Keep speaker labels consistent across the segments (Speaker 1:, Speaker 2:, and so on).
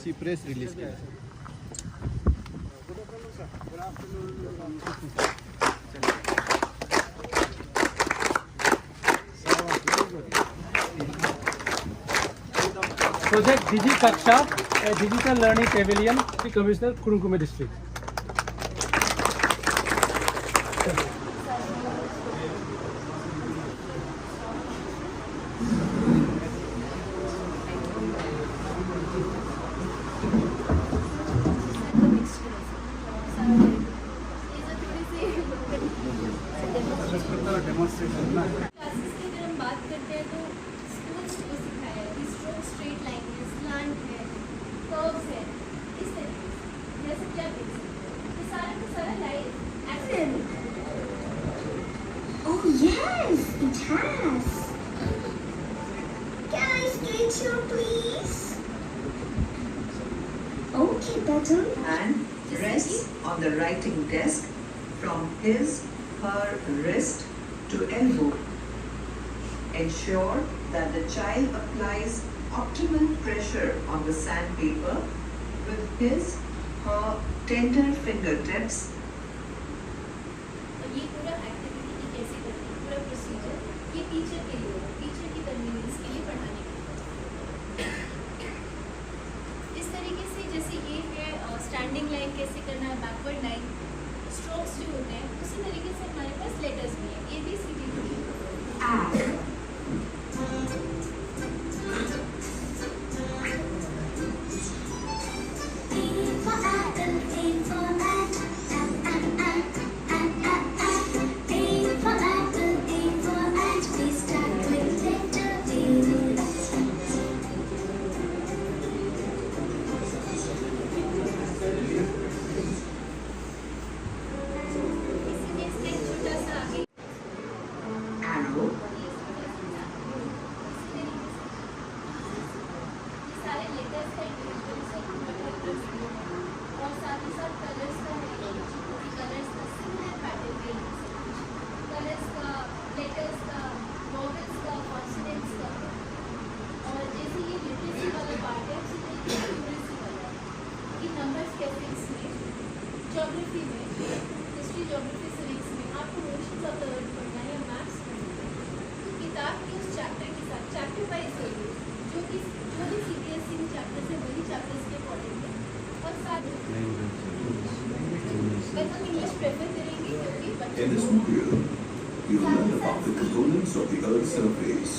Speaker 1: सी press release किया।
Speaker 2: Project Digi Kaksha, a digital learning pavilion, the Commissioner, Kurunkume District.
Speaker 3: Classes की अगर हम बात करते हैं तो स्कूल्स को सिखाया है कि स्ट्रोक स्ट्रेट लाइन है, स्लांट है, कर्व्स है, इस तरीके से जैसे क्या देख सकते हैं ये सारा का सारा live action.
Speaker 4: Oh yes, it has. Can I sketch you, please? Okay, Button.
Speaker 5: And rests on the writing desk from her wrist to elbow. Ensure that the child applies optimal pressure on the sandpaper with her tender fingertips.
Speaker 3: और ये पूरा activity कैसे करते हैं, पूरा procedure ये teacher के लिए, टीचर की कन्वीनियंस के लिए पढ़ाने के लिए। इस तरीके से जैसे ये है स्टैंडिंग लाइन कैसे करना है, बैकवर्ड लाइन, स्ट्रोक्स जो होते हैं उसी तरीके से हमारे पास लेटर्स भी हैं, A B C D D. Geography में, हिस्ट्री, ज्योग्राफी, सिविक्स में आपको मोशंस ऑफ द अर्थ पढ़ना है या मैप्स पढ़ना है तो किताब के उस चैप्टर के साथ चैप्टर वाइज होगी जो भी CBSE में चैप्टर्स है वही चैप्टर्स के अकॉर्डिंग है और साथ बट हम इंग्लिश प्रेफर करेंगे क्योंकि
Speaker 6: In this module, you learn about the components of the Earth's surface.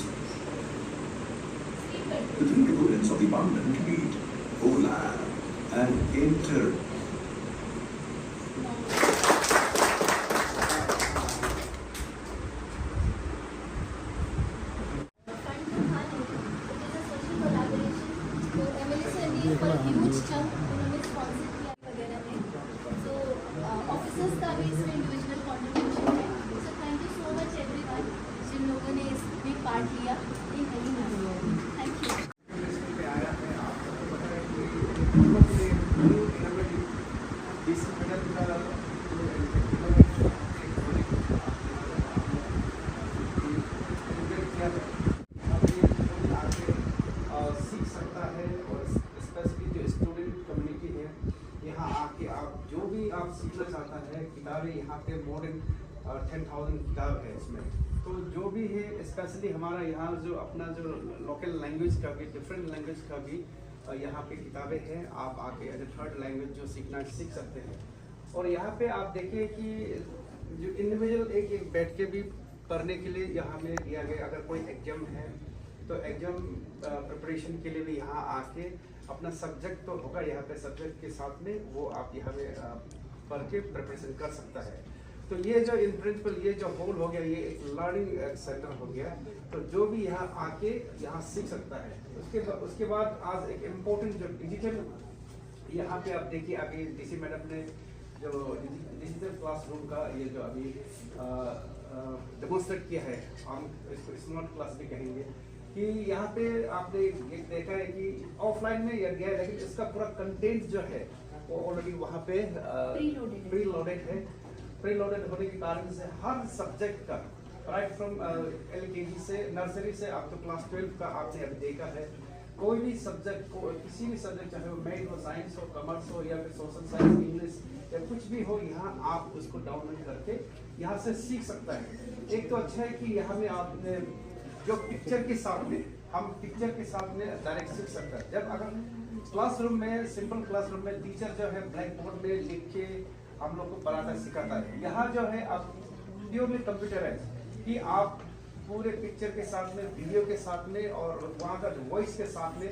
Speaker 6: The three components of the mountain meet overlap and inter.
Speaker 3: for a huge chunk उन्होंने sponsor किया वगैरह में, सो ऑफिसर्स का भी इसमें इंडिविजुअल कॉन्ट्रीब्यूशन है। So thank you so much everyone जिन लोगों ने इसमें पार्ट लिया इन नई मैम, थैंक यू।
Speaker 7: आप सीखना चाहता है किताबें यहाँ पे मोर देन 10,000 किताब है इसमें, तो जो भी है स्पेशली हमारा यहाँ जो अपना जो लोकल लैंग्वेज का भी डिफरेंट लैंग्वेज का भी यहाँ पे किताबें हैं। आप आके एज ए थर्ड लैंग्वेज जो सीखना सीख सकते हैं। और यहाँ पे आप देखिए कि जो इंडिविजुअल एक एक बैठ के भी पढ़ने के लिए यहाँ में दिया गया। अगर कोई एग्जाम है तो एग्जाम प्रिपरेशन के लिए भी यहाँ आके अपना सब्जेक्ट तो होगा यहाँ पे, सब्जेक्ट के साथ में वो आप यहाँ में पढ़ के प्रिपरेशन कर सकता है। तो ये जो इन प्रिंसिपल ये जो होल हो गया, ये एक लर्निंग सेंटर हो गया। तो जो भी यहाँ आके यहाँ सीख सकता है। उसके बाद आज एक इम्पोर्टेंट जो डिजिटल यहाँ पे आप देखिए, अभी डीसी मैडम ने जो डिजिटल क्लासरूम का ये जो अभी डेमोन्स्ट्रेट किया है, हम इसको स्मार्ट क्लास भी कहेंगे, कि यहाँ पे आपने देखा है कि ऑफलाइन में यह गया, लेकिन इसका पूरा कंटेंट जो है वो ऑलरेडी वहाँ पे प्री लोडेड है। प्री लोडेड होने के कारण से हर सब्जेक्ट का राइट फ्रॉम LKG से, नर्सरी से आप तो क्लास 12 का आपने अभी देखा है, कोई भी सब्जेक्ट को, किसी भी सब्जेक्ट, चाहे वो मैथ हो, साइंस हो, कॉमर्स हो या फिर सोशल साइंस, इंग्लिश या कुछ भी हो, यहाँ आप उसको डाउनलोड करके यहाँ से सीख सकता है। एक तो अच्छा है कि यहाँ में आपने जो पिक्चर के साथ में, हम पिक्चर के साथ में डायरेक्ट सीख सकता है। जब अगर क्लासरूम में, सिंपल क्लासरूम में टीचर जो है ब्लैक बोर्ड में लिख के हम लोग को पढ़ाता सिखाता है, यहाँ जो है आप प्योरली कंप्यूटराइज कि आप पूरे पिक्चर के साथ में, वीडियो के साथ में और वहाँ का जो वॉइस के साथ में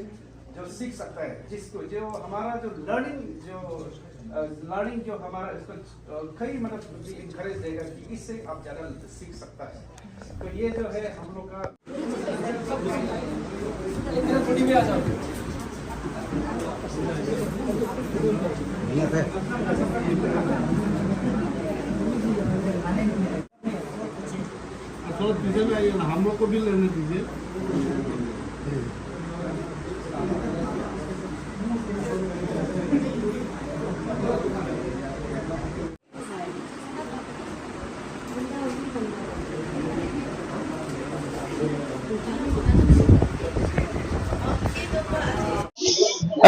Speaker 7: जो सीख सकता है, जिसको जो हमारा जो लर्निंग जो हमारा इसको कई मतलब इनकरेज देगा कि इससे आप ज़्यादा सीख सकता है। तो ये जो है हम लोग का
Speaker 2: थोड़ी भी आ जाओ।
Speaker 1: थोड़ा पीछे में आइए ना, हम लोग को भी लेने दीजिए।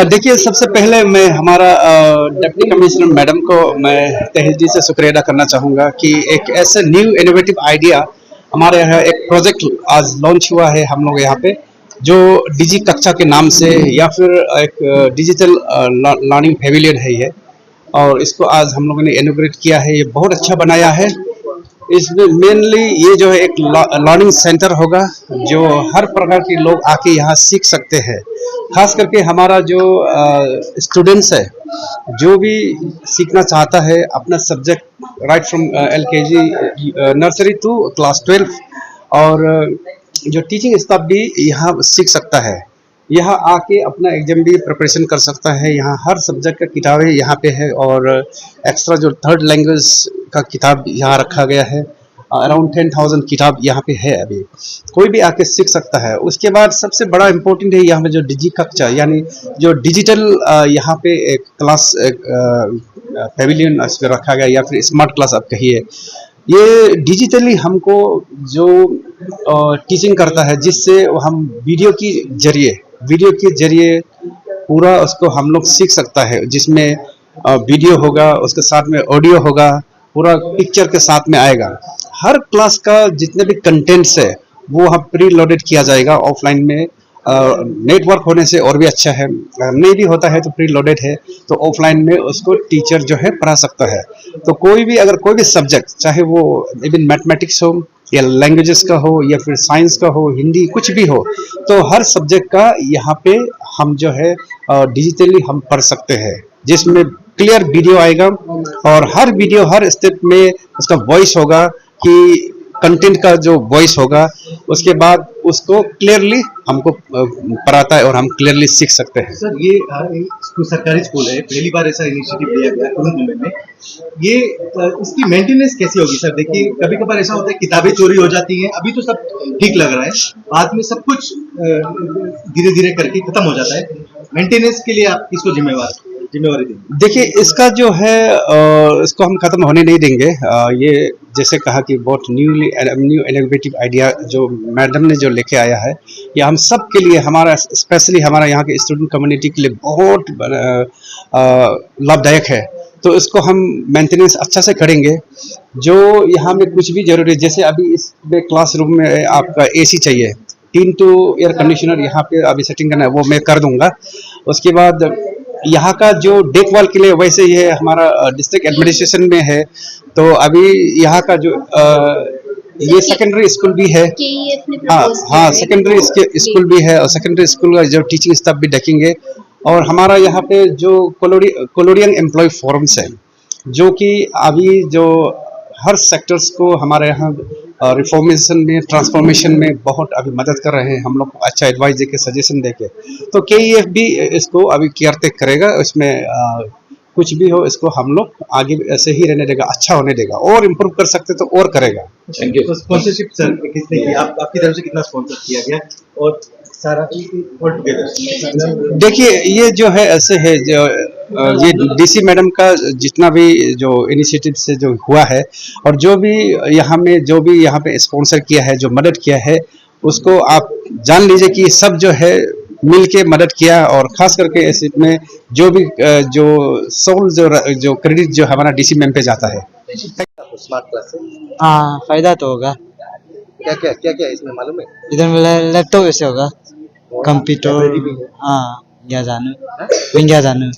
Speaker 8: देखिए, सबसे पहले मैं हमारा डिप्टी कमिश्नर मैडम को मैं तहे दिल से शुक्रिया अदा करना चाहूँगा कि एक ऐसे न्यू इनोवेटिव आइडिया हमारे यहाँ एक प्रोजेक्ट आज लॉन्च हुआ है हम लोग यहाँ पे, जो डिजी कक्षा के नाम से या फिर एक डिजिटल लर्निंग पेविलियन है ये, और इसको आज हम लोगों ने इनोग्रेट किया है। ये बहुत अच्छा बनाया है। इसमें मेनली ये जो है एक लर्निंग सेंटर होगा जो हर प्रकार के लोग आके यहाँ सीख सकते हैं। खास करके हमारा जो स्टूडेंट्स है, जो भी सीखना चाहता है अपना subject right from LKG nursery to class 12, और जो टीचिंग स्टाफ भी यहाँ सीख सकता है। यहाँ आके अपना एग्जाम भी प्रिपरेशन कर सकता है। यहाँ हर सब्जेक्ट का किताबें यहाँ पे है, और एक्स्ट्रा जो थर्ड लैंग्वेज का किताब यहाँ रखा गया है। अराउंड 10,000 किताब यहाँ पे है। अभी कोई भी आके सीख सकता है। उसके बाद सबसे बड़ा इम्पोर्टेंट है यहाँ पे जो डिजी कक्षा, यानी जो डिजिटल यहाँ पे एक क्लास पेविलियन रखा गया, या फिर स्मार्ट क्लास आप कहिए। ये डिजिटली हमको जो टीचिंग करता है, जिससे हम वीडियो के जरिए पूरा उसको हम लोग सीख सकता है, जिसमें वीडियो होगा, उसके साथ में ऑडियो होगा, पूरा पिक्चर के साथ में आएगा। हर क्लास का जितने भी कंटेंट्स है वो हम प्री लोडेड किया जाएगा ऑफलाइन में। नेटवर्क होने से और भी अच्छा है, नहीं भी होता है तो प्री लोडेड है, तो ऑफलाइन में उसको टीचर जो है पढ़ा सकता है। तो कोई भी अगर कोई भी सब्जेक्ट, चाहे वो इवन मैथमेटिक्स हो या लैंग्वेजेस का हो या फिर साइंस का हो, हिंदी, कुछ भी हो, तो हर सब्जेक्ट का यहाँ पे हम जो है डिजिटली हम पढ़ सकते हैं, जिसमें क्लियर वीडियो आएगा, और हर वीडियो हर स्टेप में उसका वॉइस होगा कि कंटेंट का जो वॉइस होगा, उसके बाद उसको क्लियरली हमको पढ़ाता है और हम क्लियरली सीख सकते हैं।
Speaker 9: सर, ये सरकारी स्कूल है, पहली बार ऐसा इनिशिएटिव लिया गया कुरुंग मुंबई में। ये इसकी मेंटेनेंस कैसी होगी सर? देखिए, कभी कभार ऐसा होता है किताबें चोरी हो जाती हैं। अभी तो सब ठीक लग रहा है, बाद में सब कुछ धीरे धीरे करके खत्म हो जाता है। मेंटेनेंस के लिए आप किसको जिम्मेवारी देंगे?
Speaker 8: देखिए, इसका जो है इसको हम खत्म होने नहीं देंगे। ये जैसे कहा कि बहुत न्यू इनोवेटिव आइडिया जो मैडम ने जो लेके आया है, ये हम सब के लिए, हमारा स्पेशली हमारा यहाँ के स्टूडेंट कम्युनिटी के लिए बहुत लाभदायक है। तो इसको हम मेंटेनेंस अच्छा से करेंगे। जो यहाँ में कुछ भी जरूरी है, जैसे अभी इसमें क्लासरूम में आपका AC चाहिए, 3 तो एयर कंडीशनर यहाँ पे अभी सेटिंग करना है, वो मैं कर दूंगा। उसके बाद यहाँ का जो देखभाल के लिए, वैसे ये हमारा डिस्ट्रिक्ट एडमिनिस्ट्रेशन में है, तो अभी यहाँ का जो ये सेकेंडरी स्कूल भी है। हाँ, सेकेंडरी स्कूल भी है, और सेकेंडरी स्कूल का जो टीचिंग स्टाफ भी देखेंगे। और हमारा यहाँ पे जो कोलोडियन एम्प्लॉय फोरम्स है, जो कि अभी जो हर सेक्टर्स को हमारे यहाँ रिफॉर्मेशन में, ट्रांसफॉर्मेशन में बहुत अभी मदद कर रहे हैं, हम लोग को अच्छा एडवाइस देके, सजेशन देके। तो KEF भी इसको अभी केयर टेक करेगा। इसमें कुछ भी हो, इसको हम लोग आगे ऐसे ही रहने देगा, अच्छा होने देगा, और इम्प्रूव कर सकते तो और करेगा।
Speaker 9: Thank you. स्पॉन्सरशिप सर किसने की? आपकी तरफ से कितना स्पॉन्सर किया गया और सारा ऑल टुगेदर?
Speaker 8: देखिए, ये जो है ऐसे है, जो ये DC मैडम का जितना भी जो इनिशिएटिव से जो हुआ है, और जो भी यहाँ पे स्पॉन्सर किया है, जो मदद किया है, उसको आप जान लीजिए कि सब जो है मिल के मदद किया, और खास करके इसमें जो भी जो सोल जो क्रेडिट जो हमारा डीसी मैम पे जाता है।
Speaker 9: स्मार्ट क्लास से
Speaker 10: हाँ फायदा तो होगा।
Speaker 9: क्या इसमें मालूम है?
Speaker 10: इधर लैपटॉप ऐसे होगा, कंप्यूटर। हाँ विंध्या जानू।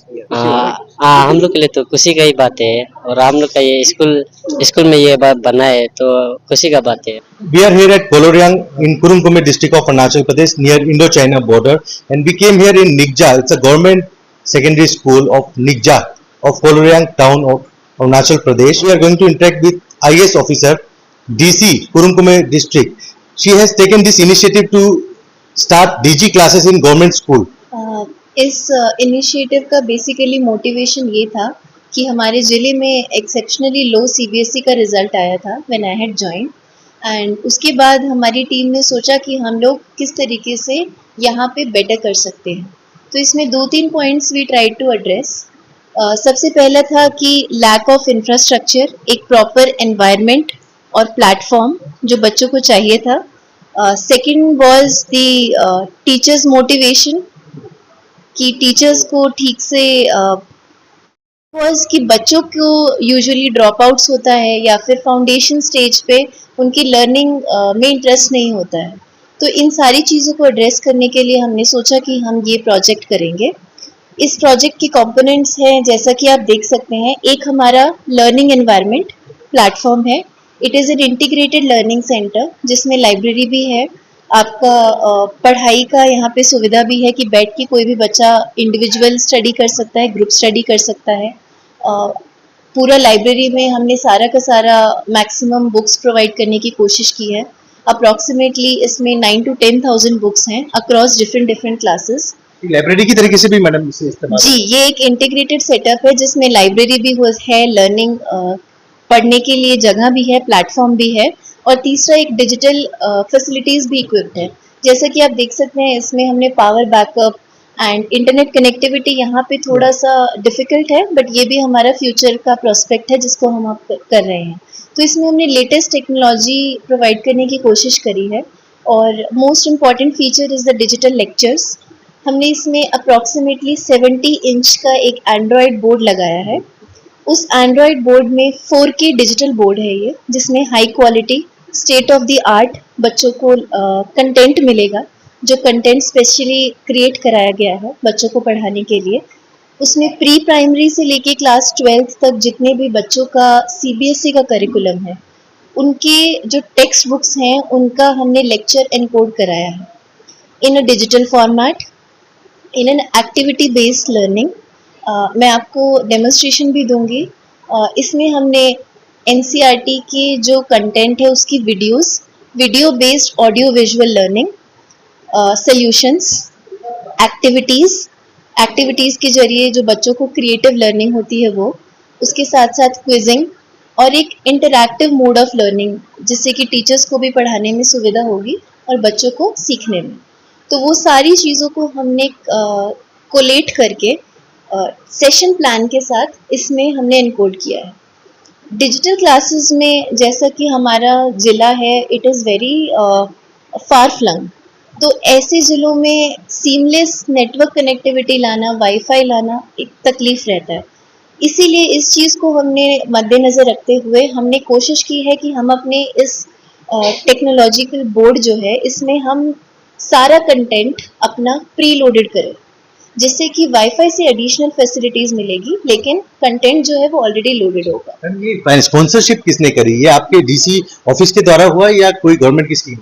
Speaker 11: हम लोग के लिए तो खुशी का ही बात है, और हम लोग का ये स्कूल में ये बात बना है तो खुशी का बात है।
Speaker 9: We are here at Poloryang in Kurungkume district of Arunachal Pradesh near Indo-China border, and we came here in Nikja. It's a government secondary school of Nikja of Poloryang town of Arunachal Pradesh. We are going to interact with IAS officer DC Kurungkume district. She has taken this initiative to start DG classes in government school.
Speaker 12: इस initiative का basically motivation ये था कि हमारे ज़िले में exceptionally लो CBSE का result आया था when I had join, and उसके बाद हमारी टीम ने सोचा कि हम लोग किस तरीके से यहाँ पे बेटर कर सकते हैं। तो इसमें 2-3 points we try to address. सबसे पहला था कि लैक ऑफ इंफ्रास्ट्रक्चर, एक प्रॉपर एनवायरनमेंट और प्लेटफॉर्म जो बच्चों को चाहिए था। Second was the teachers motivation, कि टीचर्स को ठीक से कि बच्चों को यूजुअली ड्रॉप आउट्स होता है या फिर फाउंडेशन स्टेज पे उनकी लर्निंग में इंटरेस्ट नहीं होता है। तो इन सारी चीज़ों को एड्रेस करने के लिए हमने सोचा कि हम ये प्रोजेक्ट करेंगे। इस प्रोजेक्ट के कंपोनेंट्स हैं जैसा कि आप देख सकते हैं। एक हमारा लर्निंग एनवायरनमेंट प्लेटफॉर्म है। It is an integrated learning centre जिसमें लाइब्रेरी भी है, आपका पढ़ाई का यहाँ पे सुविधा भी है कि बैठ के कोई भी बच्चा इंडिविजुअल स्टडी कर सकता है, ग्रुप स्टडी कर सकता है। पूरा लाइब्रेरी में हमने सारा का सारा मैक्सिमम बुक्स प्रोवाइड करने की कोशिश की है। अप्रॉक्सीमेटली इसमें 9 to 10,000 बुक्स हैं अक्रॉस डिफरेंट क्लासेस।
Speaker 9: लाइब्रेरी की तरीके से भी मैडम इसे इस्तेमाल? जी,
Speaker 12: ये एक इंटीग्रेटेड सेटअप है जिसमें लाइब्रेरी भी है, लर्निंग पढ़ने के लिए जगह भी है, प्लेटफॉर्म भी है, और तीसरा एक डिजिटल फैसिलिटीज़ भी इक्विप्ड है। जैसा कि आप देख सकते हैं इसमें हमने power backup and internet connectivity यहाँ पे थोड़ा सा डिफ़िकल्ट है, बट ये भी हमारा फ्यूचर का प्रोस्पेक्ट है जिसको हम आप कर रहे हैं। तो इसमें हमने लेटेस्ट टेक्नोलॉजी प्रोवाइड करने की कोशिश करी है, और most important feature is the digital lectures. हमने इसमें अप्रॉक्सीमेटली 70 इंच का एक एंड्रॉयड बोर्ड लगाया है। उस एंड्रॉयड बोर्ड में 4K डिजिटल बोर्ड है ये, जिसमें high quality state of the art बच्चों को कंटेंट मिलेगा, जो कंटेंट स्पेशली क्रिएट कराया गया है बच्चों को पढ़ाने के लिए। उसमें प्री प्राइमरी से लेके क्लास 12th तक जितने भी बच्चों का CBSE का करिकुलम है, उनके जो टेक्स्ट बुक्स हैं उनका हमने लेक्चर एनकोड कराया है in a digital format, in an activity based learning. मैं आपको डेमोन्स्ट्रेशन भी दूंगी। इसमें हमने NCERT की जो कंटेंट है उसकी video based audio visual learning, solutions, activities के जरिए जो बच्चों को क्रिएटिव लर्निंग होती है वो, उसके साथ साथ क्विजिंग और एक इंटरैक्टिव मोड ऑफ लर्निंग, जिससे कि टीचर्स को भी पढ़ाने में सुविधा होगी और बच्चों को सीखने में। तो वो सारी चीज़ों को हमने कोलेट करके सेशन प्लान के साथ इसमें हमने इनकोड किया है। डिजिटल क्लासेस में जैसा कि हमारा ज़िला है, it is very far flung, तो ऐसे ज़िलों में सीमलेस नेटवर्क कनेक्टिविटी लाना, वाईफाई लाना एक तकलीफ़ रहता है। इसीलिए इस चीज़ को हमने मद्देनज़र रखते हुए हमने कोशिश की है कि हम अपने इस टेक्नोलॉजिकल बोर्ड जो है इसमें हम सारा कंटेंट अपना प्री लोडेड करें, जिससे कि वाईफाई से एडिशनल फैसिलिटीज़ मिलेगी, लेकिन कंटेंट जो है वो ऑलरेडी लोडेड होगा।
Speaker 9: मैम ये स्पॉन्सरशिप किसने करी? ये आपके DC ऑफिस के द्वारा हुआ या कोई गवर्नमेंट की स्कीम?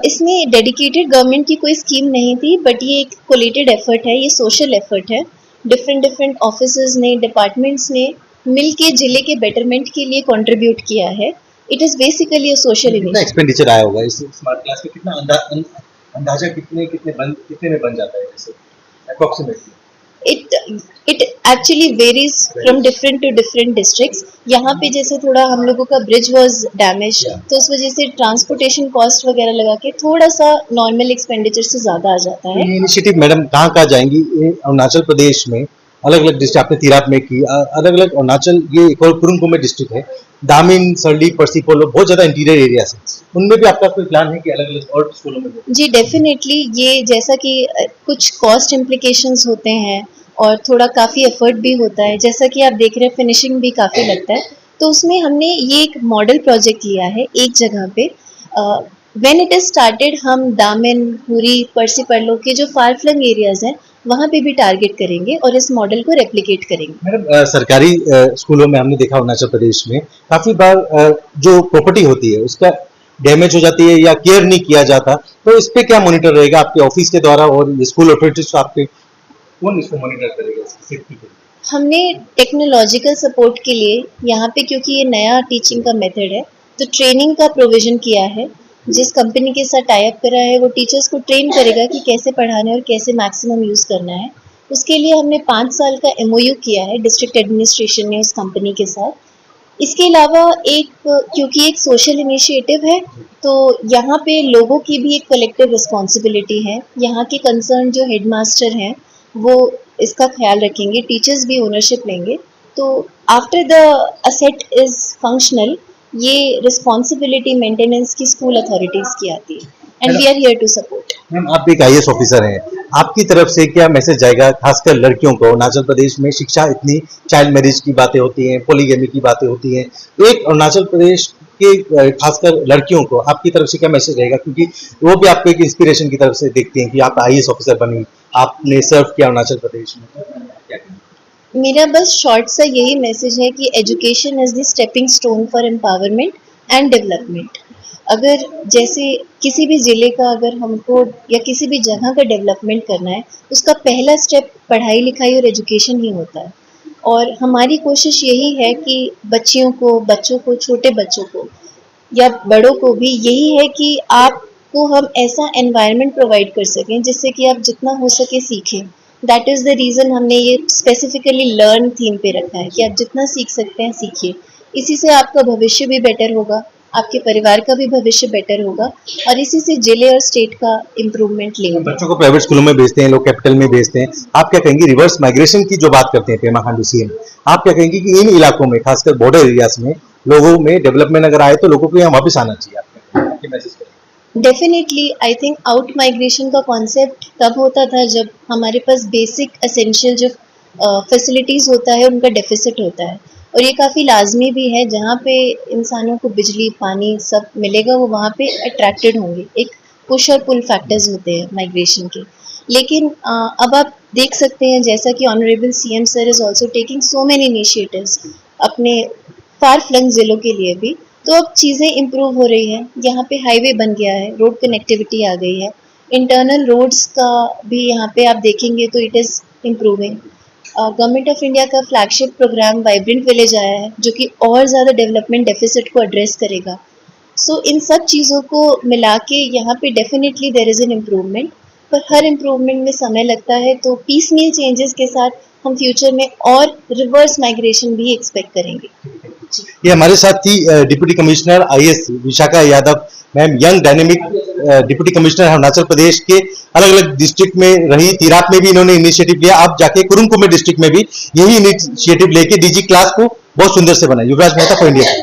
Speaker 12: इसमें डेडिकेटेड गवर्नमेंट की कोई स्कीम नहीं थी, बट ये एक कोलेटेड एफर्ट है, ये सोशल एफर्ट है। डिफरेंट ऑफिसेज ने, डिपार्टमेंट्स ने मिल के ज़िले के बेटरमेंट के लिए कंट्रीब्यूट किया है। It is basically a social initiative.
Speaker 9: Expenditure आया होगा इस स्मार्ट क्लास में? कितना अंदाजा कितने में बन जाता है जैसे approximately?
Speaker 12: It actually varies from different to different districts. यहाँ पे जैसे थोड़ा हम लोगों का ब्रिज was damaged, तो उस वजह से ट्रांसपोर्टेशन कॉस्ट वगैरह लगा के थोड़ा सा नॉर्मल एक्सपेंडिचर से ज़्यादा आ जाता है।
Speaker 9: ये इनिशिएटिव मैडम कहाँ जाएंगी? अरुणाचल प्रदेश में अलग अलग डिस्ट्रिक्ट, आपने तिराप में की, अलग अलग अरुणाचल, ये एक और कुरुंगकुमे डिस्ट्रिक्ट है, दामिन, सरली, पर्सीपोलो बहुत ज्यादा इंटीरियर एरियाज है, उनमें भी आपका कोई प्लान है कि अलग अलग और स्कूलों में हो?
Speaker 12: जी डेफिनेटली, ये जैसा कि कुछ कॉस्ट इम्प्लीकेशंस होते हैं और थोड़ा काफ़ी एफर्ट भी होता है, जैसा कि आप देख रहे हैं फिनिशिंग भी काफ़ी लगता है, तो उसमें हमने ये एक मॉडल प्रोजेक्ट लिया है एक जगह पे। व्हेन इट इज स्टार्टेड, हम दामिन, हुरी, पर्सीपल्लो के जो फार फ्लंग एरियाज हैं वहाँ पे भी टारगेट करेंगे और इस मॉडल को रेप्लिकेट करेंगे।
Speaker 9: मैडम, सरकारी स्कूलों में हमने देखा अरुणाचल प्रदेश में काफी बार जो प्रॉपर्टी होती है उसका डैमेज हो जाती है या केयर नहीं किया जाता, तो इस पे क्या मॉनिटर रहेगा आपके ऑफिस के द्वारा और स्कूल अथॉरिटीज आपके, कौन इसको मॉनिटर करेगा इसकी सेफ्टी पे?
Speaker 12: हमने टेक्नोलॉजिकल सपोर्ट के लिए यहाँ पे, क्योंकि ये नया टीचिंग का मेथड है, तो ट्रेनिंग का प्रोविजन किया है। जिस कंपनी के साथ टाई अप करा है वो टीचर्स को ट्रेन करेगा कि कैसे पढ़ाना है और कैसे मैक्सिमम यूज़ करना है। उसके लिए हमने 5 साल का MOU किया है डिस्ट्रिक्ट एडमिनिस्ट्रेशन ने उस कंपनी के साथ। इसके अलावा क्योंकि एक सोशल इनिशिएटिव है, तो यहाँ पे लोगों की भी एक कलेक्टिव रिस्पॉन्सिबिलिटी है। यहाँ के कंसर्न जो हेडमास्टर हैं वो इसका ख्याल रखेंगे, टीचर्स भी ओनरशिप लेंगे। तो after the asset is functional, ये रिस्पॉन्सिबिलिटी मेंटेनेंस की स्कूल अथॉरिटीज की आती है and we are here to support.
Speaker 9: Ma'am, आप एक IAS ऑफिसर हैं, आपकी तरफ से क्या मैसेज जाएगा खासकर लड़कियों को? अरुणाचल प्रदेश में शिक्षा इतनी, चाइल्ड मैरिज की बातें होती हैं, पॉलीगैमी की बातें होती हैं, एक अरुणाचल प्रदेश के खासकर लड़कियों को आपकी तरफ से क्या मैसेज रहेगा? क्योंकि वो भी आपको एक इंस्पिरेशन की तरफ से देखती हैं कि आप IAS ऑफिसर बनी, आपने सर्व किया अरुणाचल प्रदेश में।
Speaker 12: मेरा बस शॉर्ट सा यही मैसेज है कि education is the stepping stone for empowerment and development. अगर जैसे किसी भी ज़िले का अगर हमको या किसी भी जगह का डेवलपमेंट करना है, उसका पहला स्टेप पढ़ाई लिखाई और एजुकेशन ही होता है। और हमारी कोशिश यही है कि बच्चों को, छोटे बच्चों को या बड़ों को भी यही है कि आपको हम ऐसा एनवायरनमेंट प्रोवाइड कर सकें जिससे कि आप जितना हो सके सीखें। दैट इज़ द रीज़न हमने ये स्पेसिफिकली लर्न थीम पे रखा है कि आप जितना सीख सकते हैं सीखिए। इसी से आपका भविष्य भी बेटर होगा, आपके परिवार का भी भविष्य बेटर होगा और इसी से जिले और स्टेट का इम्प्रूवमेंट लेंगे।
Speaker 9: बच्चों को प्राइवेट स्कूलों में भेजते हैं लोग, कैपिटल में भेजते हैं, आप क्या कहेंगे? रिवर्स माइग्रेशन की जो बात करते हैं पेमा खांडू CM, आप क्या कहेंगे कि इन इलाकों में खासकर बॉर्डर एरियाज में लोगों में डेवलपमेंट अगर आए तो लोगों को यहाँ वापस आना चाहिए? आपके मैसेज करें।
Speaker 12: Definitely, I think out migration का कॉन्सेप्ट तब होता था जब हमारे पास बेसिक एसेंशियल जो फैसिलिटीज़ होता है उनका डेफिसिट होता है, और ये काफ़ी लाजमी भी है। जहाँ पे इंसानों को बिजली, पानी सब मिलेगा वो वहाँ पे अट्रैक्टेड होंगे। एक पुश और पुल फैक्टर्स होते हैं माइग्रेशन के। लेकिन अब आप देख सकते हैं जैसा कि honourable CM sir is also taking so many initiatives अपने फार फ्लंग ज़िलों के लिए भी, तो अब चीज़ें इम्प्रूव हो रही हैं। यहाँ पे हाईवे बन गया है, रोड कनेक्टिविटी आ गई है, इंटरनल रोड्स का भी यहाँ पे आप देखेंगे तो it is improving. Government of India का फ्लैगशिप प्रोग्राम वाइब्रेंट विलेज आया है जो कि और ज़्यादा डेवलपमेंट डेफिसिट को एड्रेस करेगा। सो इन सब चीज़ों को मिला के यहाँ पे definitely there is an improvement, पर हर इम्प्रूवमेंट में समय लगता है। तो पीसमील चेंजेस के साथ हम फ्यूचर में और रिवर्स माइग्रेशन भी एक्सपेक्ट करेंगे।
Speaker 9: ये हमारे साथ थी deputy commissioner IAS Vishakha Yadav ma'am, young dynamic deputy commissioner Arunachal Pradesh के। अलग अलग डिस्ट्रिक्ट में रही, तिराप में भी इन्होंने इनिशिएटिव लिया, अब जाके कुरुंग कुमे डिस्ट्रिक्ट में भी यही इनिशिएटिव लेके DG क्लास को बहुत सुंदर से बनाया। युवराज मेहता, इंडिया।